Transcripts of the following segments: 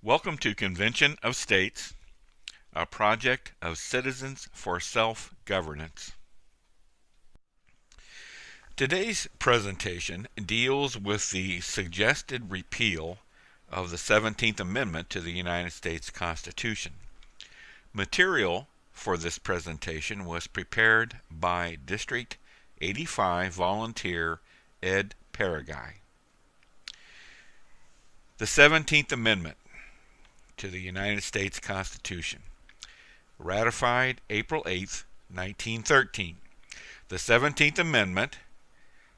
Welcome to Convention of States, a project of Citizens for Self-Governance. Today's presentation deals with the suggested repeal of the 17th Amendment to the United States Constitution. Material for this presentation was prepared by District 85 volunteer Ed Paraguay. The 17th Amendment to the United States Constitution, ratified April 8, 1913. The 17th Amendment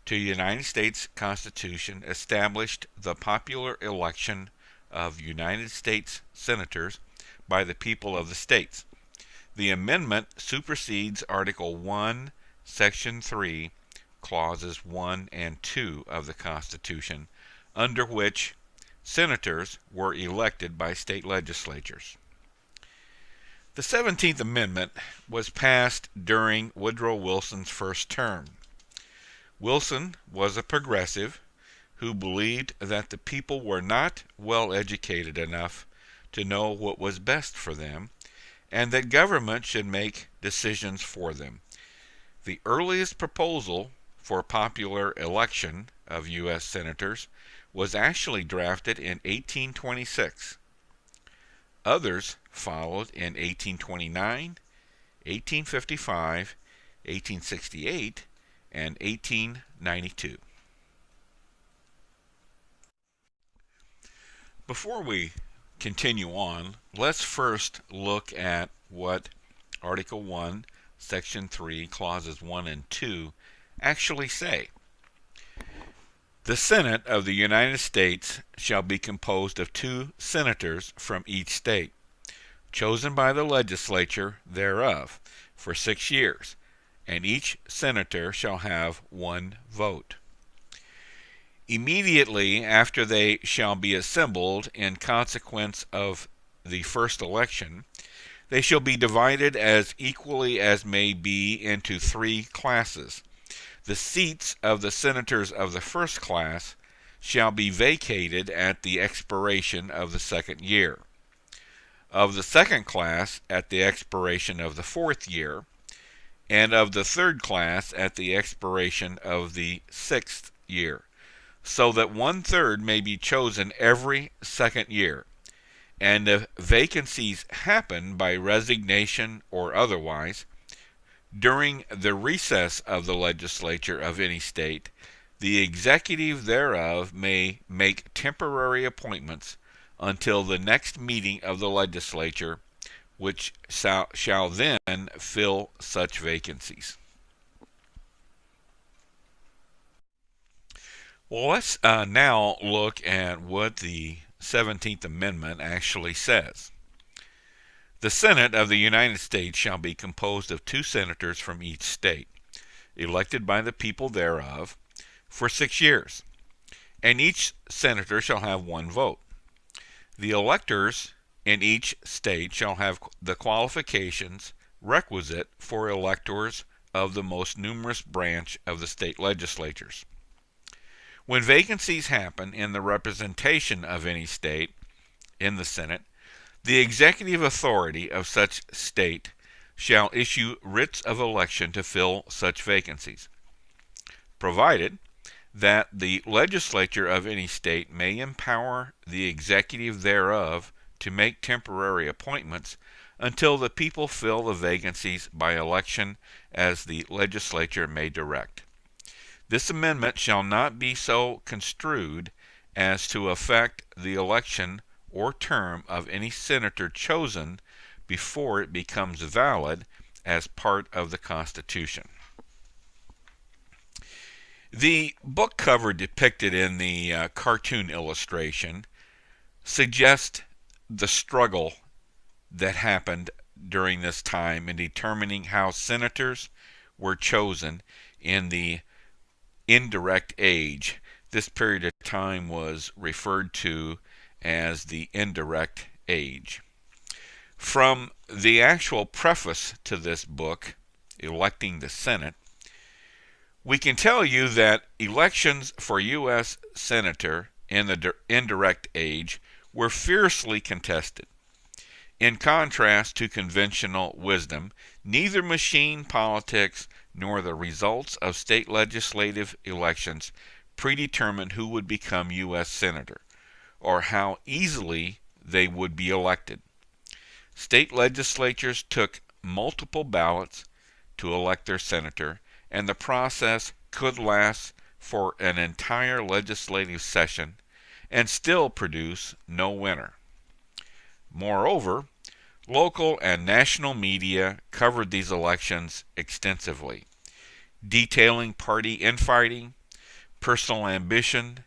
to the United States Constitution established the popular election of United States senators by the people of the states. The amendment supersedes Article 1, Section 3, Clauses 1 and 2 of the Constitution, under which senators were elected by state legislatures. The 17th Amendment was passed during Woodrow Wilson's first term. Wilson was a progressive who believed that the people were not well educated enough to know what was best for them, and that government should make decisions for them. The earliest proposal for popular election of U.S. senators was actually drafted in 1826. Others followed in 1829, 1855, 1868, and 1892. Before we continue on, let's first look at what Article 1, Section 3, Clauses 1 and 2 actually say. The Senate of the United States shall be composed of 2 senators from each state, chosen by the legislature thereof for 6 years, and each senator shall have 1 vote. Immediately after they shall be assembled in consequence of the first election, they shall be divided as equally as may be into 3 classes. The seats of the senators of the first class shall be vacated at the expiration of the second year, of the second class at the expiration of the 4th year, and of the third class at the expiration of the 6th year, so that 1/3 may be chosen every second year. And if vacancies happen by resignation or otherwise, during the recess of the legislature of any state, the executive thereof may make temporary appointments until the next meeting of the legislature, which shall then fill such vacancies. Well, let's now look at what the 17th Amendment actually says. The Senate of the United States shall be composed of 2 senators from each state, elected by the people thereof, for 6 years, and each senator shall have 1 vote. The electors in each state shall have the qualifications requisite for electors of the most numerous branch of the state legislatures. When vacancies happen in the representation of any state in the Senate, the executive authority of such state shall issue writs of election to fill such vacancies, provided that the legislature of any state may empower the executive thereof to make temporary appointments until the people fill the vacancies by election as the legislature may direct. This amendment shall not be so construed as to affect the election or term of any senator chosen before it becomes valid as part of the Constitution. The book cover depicted in the cartoon illustration suggests the struggle that happened during this time in determining how senators were chosen in the indirect age. This period of time was referred to as the indirect age. From the actual preface to this book, Electing the Senate, we can tell you that elections for U.S. Senator in the indirect age were fiercely contested. In contrast to conventional wisdom, neither machine politics nor the results of state legislative elections predetermined who would become U.S. Senator, or how easily they would be elected. State legislatures took multiple ballots to elect their senator, and the process could last for an entire legislative session and still produce no winner. Moreover, local and national media covered these elections extensively, detailing party infighting, personal ambition,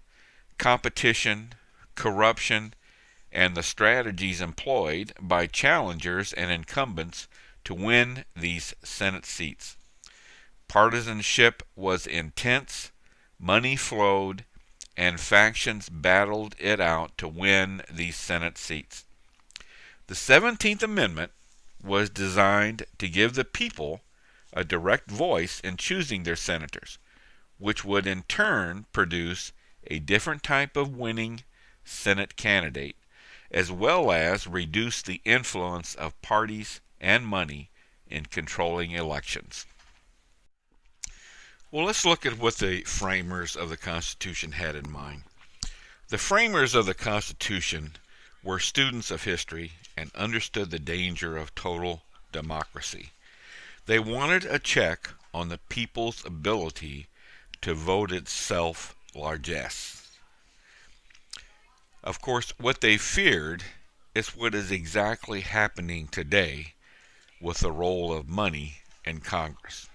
competition, corruption, and the strategies employed by challengers and incumbents to win these Senate seats. Partisanship was intense, money flowed, and factions battled it out to win these Senate seats. The 17th Amendment was designed to give the people a direct voice in choosing their senators, which would in turn produce a different type of winning Senate candidate, as well as reduce the influence of parties and money in controlling elections. Well, let's look at what the framers of the Constitution had in mind. The framers of the Constitution were students of history and understood the danger of total democracy. They wanted a check on the people's ability to vote itself largesse. Of course, what they feared is what is exactly happening today with the role of money in Congress.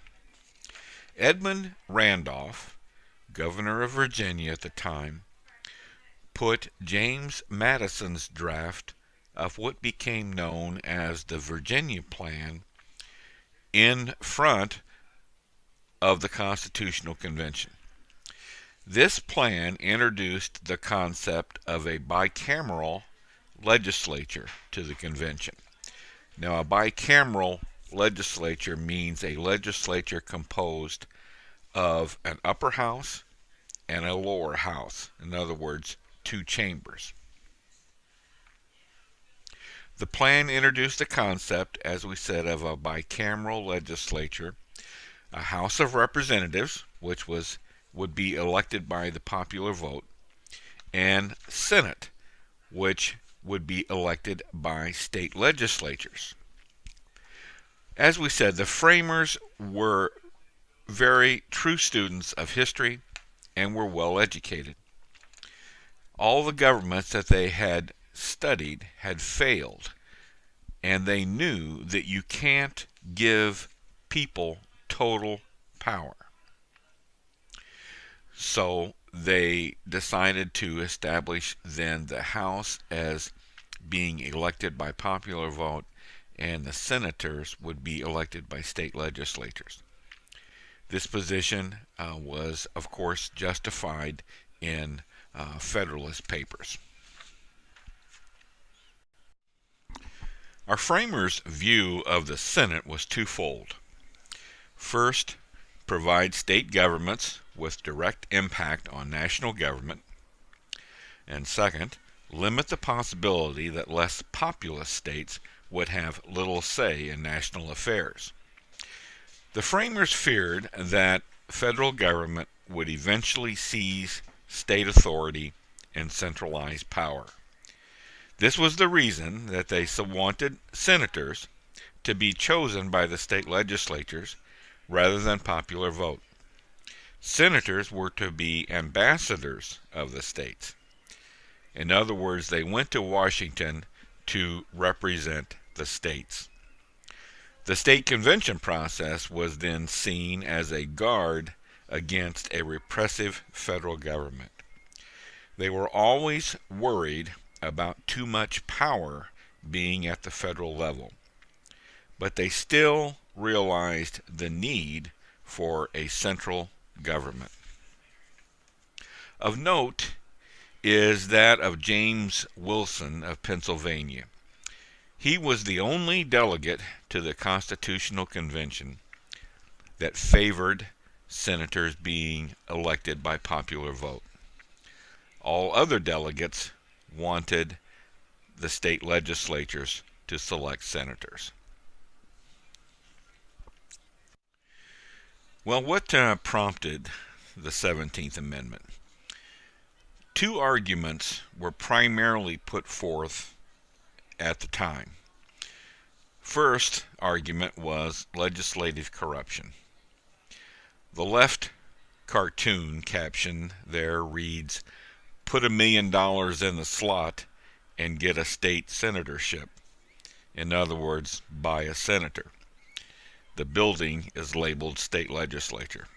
Edmund Randolph, governor of Virginia at the time, put James Madison's draft of what became known as the Virginia Plan in front of the Constitutional Convention. This plan introduced the concept of a bicameral legislature to the convention. Now, a bicameral legislature means a legislature composed of an upper house and a lower house. In other words, two chambers. The plan introduced the concept, as we said, of a bicameral legislature, a House of Representatives, which would be elected by the popular vote, and Senate, which would be elected by state legislatures. As we said, the framers were very true students of history and were well educated. All the governments that they had studied had failed, and they knew that you can't give people total power. So they decided to establish then the House as being elected by popular vote, and the senators would be elected by state legislatures. This position was, of course, justified in Federalist Papers. Our framers' view of the Senate was twofold. First, provide state governments with direct impact on national government, and second, limit the possibility that less populous states would have little say in national affairs. The framers feared that federal government would eventually seize state authority and centralize power. This was the reason that they wanted senators to be chosen by the state legislatures rather than popular vote. Senators were to be ambassadors of the states. In other words, they went to Washington to represent the states. The state convention process was then seen as a guard against a repressive federal government. They were always worried about too much power being at the federal level, but they still realized the need for a central government. Of note is that of James Wilson of Pennsylvania. He was the only delegate to the Constitutional Convention that favored senators being elected by popular vote. All other delegates wanted the state legislatures to select senators. Well, what prompted the 17th Amendment? Two arguments were primarily put forth at the time. First argument was legislative corruption. The left cartoon caption there reads, "Put $1 million in the slot and get a state senatorship." In other words, buy a senator. The building is labeled state legislature.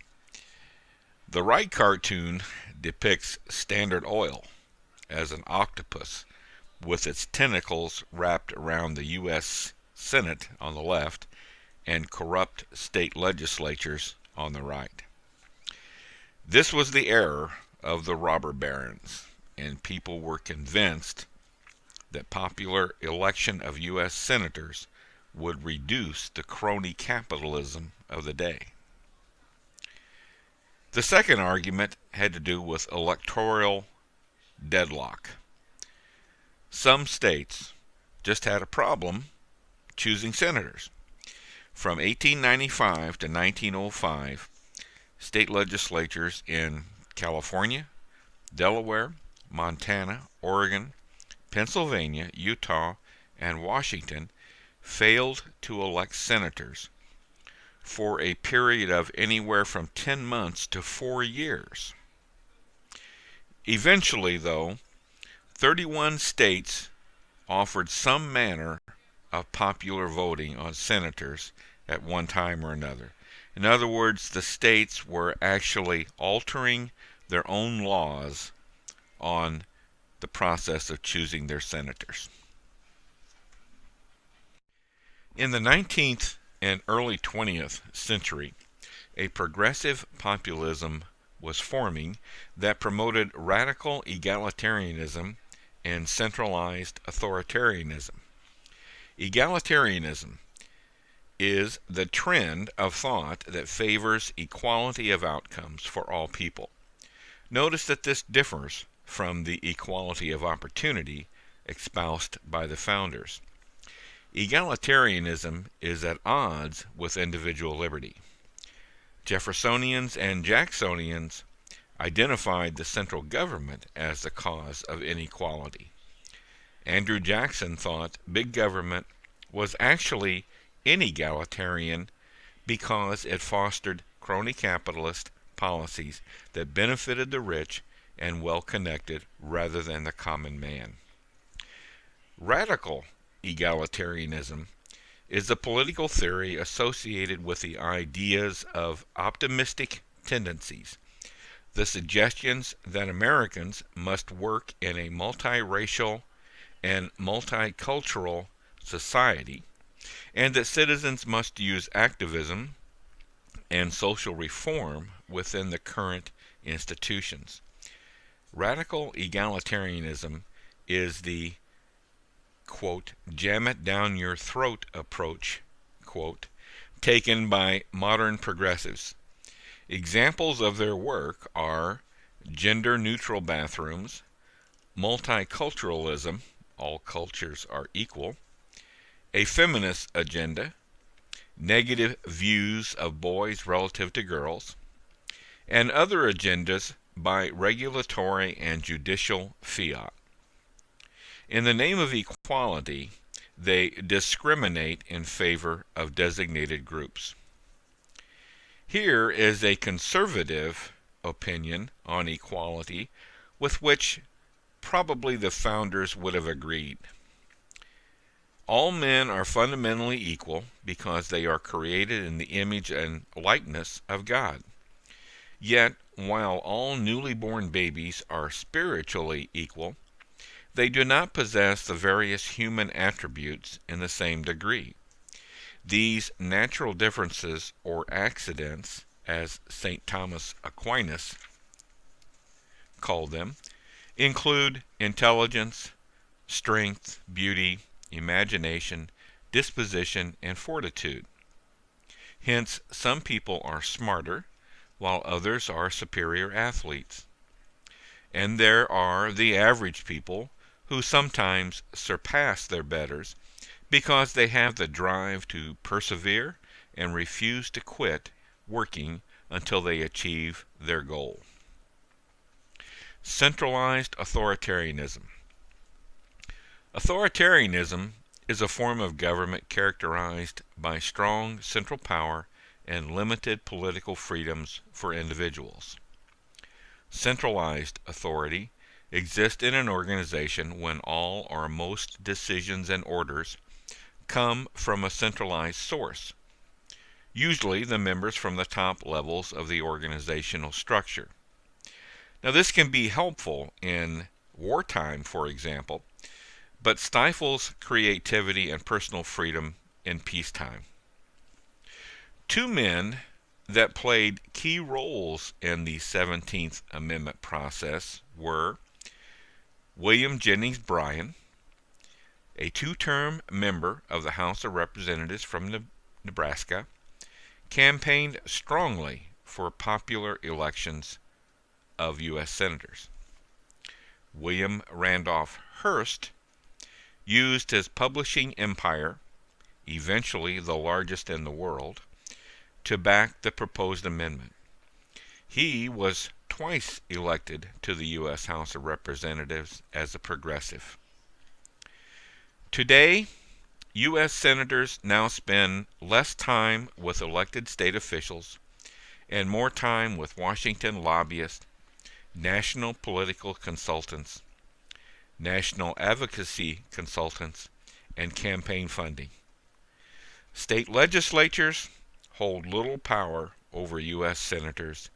The right cartoon depicts Standard Oil as an octopus with its tentacles wrapped around the U.S. Senate on the left and corrupt state legislatures on the right. This was the error of the robber barons, and people were convinced that popular election of U.S. senators would reduce the crony capitalism of the day. The second argument had to do with electoral deadlock. Some states just had a problem choosing senators. From 1895 to 1905, state legislatures in California, Delaware, Montana, Oregon, Pennsylvania, Utah, and Washington failed to elect senators for a period of anywhere from 10 months to 4 years. Eventually, though, 31 states offered some manner of popular voting on senators at one time or another. In other words, the states were actually altering their own laws on the process of choosing their senators. In the 19th and early 20th century, a progressive populism was forming that promoted radical egalitarianism and centralized authoritarianism. Egalitarianism is the trend of thought that favors equality of outcomes for all people. Notice that this differs from the equality of opportunity espoused by the founders. Egalitarianism is at odds with individual liberty. Jeffersonians and Jacksonians identified the central government as the cause of inequality. Andrew Jackson thought big government was actually inegalitarian because it fostered crony capitalist policies that benefited the rich and well-connected rather than the common man. Radical egalitarianism is a political theory associated with the ideas of optimistic tendencies, the suggestions that Americans must work in a multiracial and multicultural society, and that citizens must use activism and social reform within the current institutions. Radical egalitarianism is the, quote, jam it down your throat approach, quote, taken by modern progressives. Examples of their work are gender-neutral bathrooms, multiculturalism, all cultures are equal, a feminist agenda, negative views of boys relative to girls, and other agendas by regulatory and judicial fiat. In the name of equality, they discriminate in favor of designated groups. Here is a conservative opinion on equality with which probably the founders would have agreed. All men are fundamentally equal because they are created in the image and likeness of God. Yet, while all newly born babies are spiritually equal, they do not possess the various human attributes in the same degree. These natural differences or accidents, as St. Thomas Aquinas called them, include intelligence, strength, beauty, imagination, disposition, and fortitude. Hence, some people are smarter, while others are superior athletes. And there are the average people who sometimes surpass their betters because they have the drive to persevere and refuse to quit working until they achieve their goal. Centralized authoritarianism. Authoritarianism is a form of government characterized by strong central power and limited political freedoms for individuals. Centralized authority exists in an organization when all or most decisions and orders come from a centralized source, usually the members from the top levels of the organizational structure. Now, this can be helpful in wartime, for example, but stifles creativity and personal freedom in peacetime. Two men that played key roles in the 17th Amendment process were William Jennings Bryan, a two-term member of the House of Representatives from Nebraska, campaigned strongly for popular elections of U.S. senators. William Randolph Hearst used his publishing empire, eventually the largest in the world, to back the proposed amendment. He was twice elected to the U.S. House of Representatives as a progressive. Today, U.S. senators now spend less time with elected state officials and more time with Washington lobbyists, national political consultants, national advocacy consultants, and campaign funding. State legislatures hold little power over U.S. senators,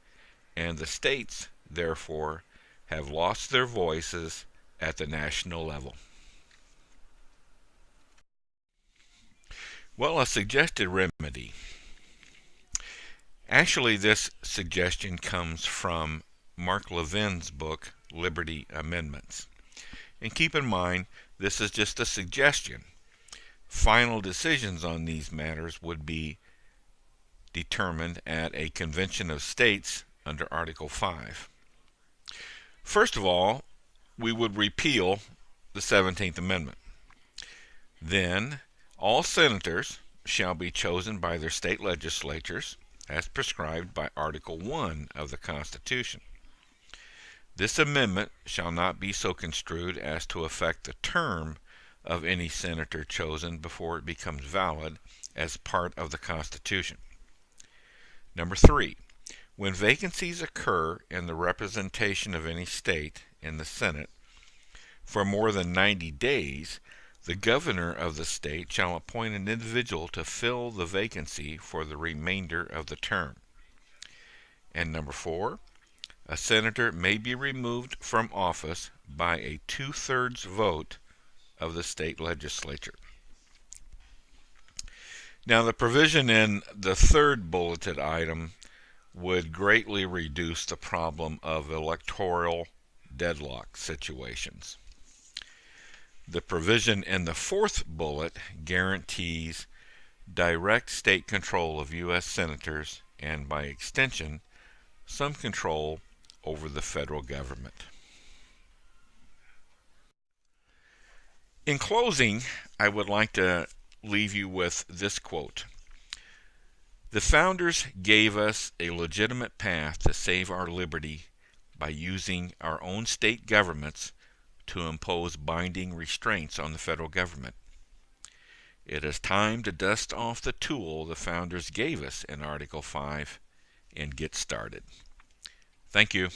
and the states, therefore, have lost their voices at the national level. Well, a suggested remedy. Actually, this suggestion comes from Mark Levin's book, Liberty Amendments. And keep in mind, this is just a suggestion. Final decisions on these matters would be determined at a convention of states under Article 5. First of all, we would repeal the 17th Amendment. Then, all senators shall be chosen by their state legislatures as prescribed by Article 1 of the Constitution. This amendment shall not be so construed as to affect the term of any senator chosen before it becomes valid as part of the Constitution. Number 3, when vacancies occur in the representation of any state in the Senate for more than 90 days, the governor of the state shall appoint an individual to fill the vacancy for the remainder of the term. And number 4, a senator may be removed from office by a 2/3 vote of the state legislature. Now, the provision in the third bulleted item would greatly reduce the problem of electoral deadlock situations. The provision in the fourth bullet guarantees direct state control of U.S. senators and, by extension, some control over the federal government. In closing, I would like to leave you with this quote. The founders gave us a legitimate path to save our liberty by using our own state governments to impose binding restraints on the federal government. It is time to dust off the tool the founders gave us in Article 5 and get started. Thank you.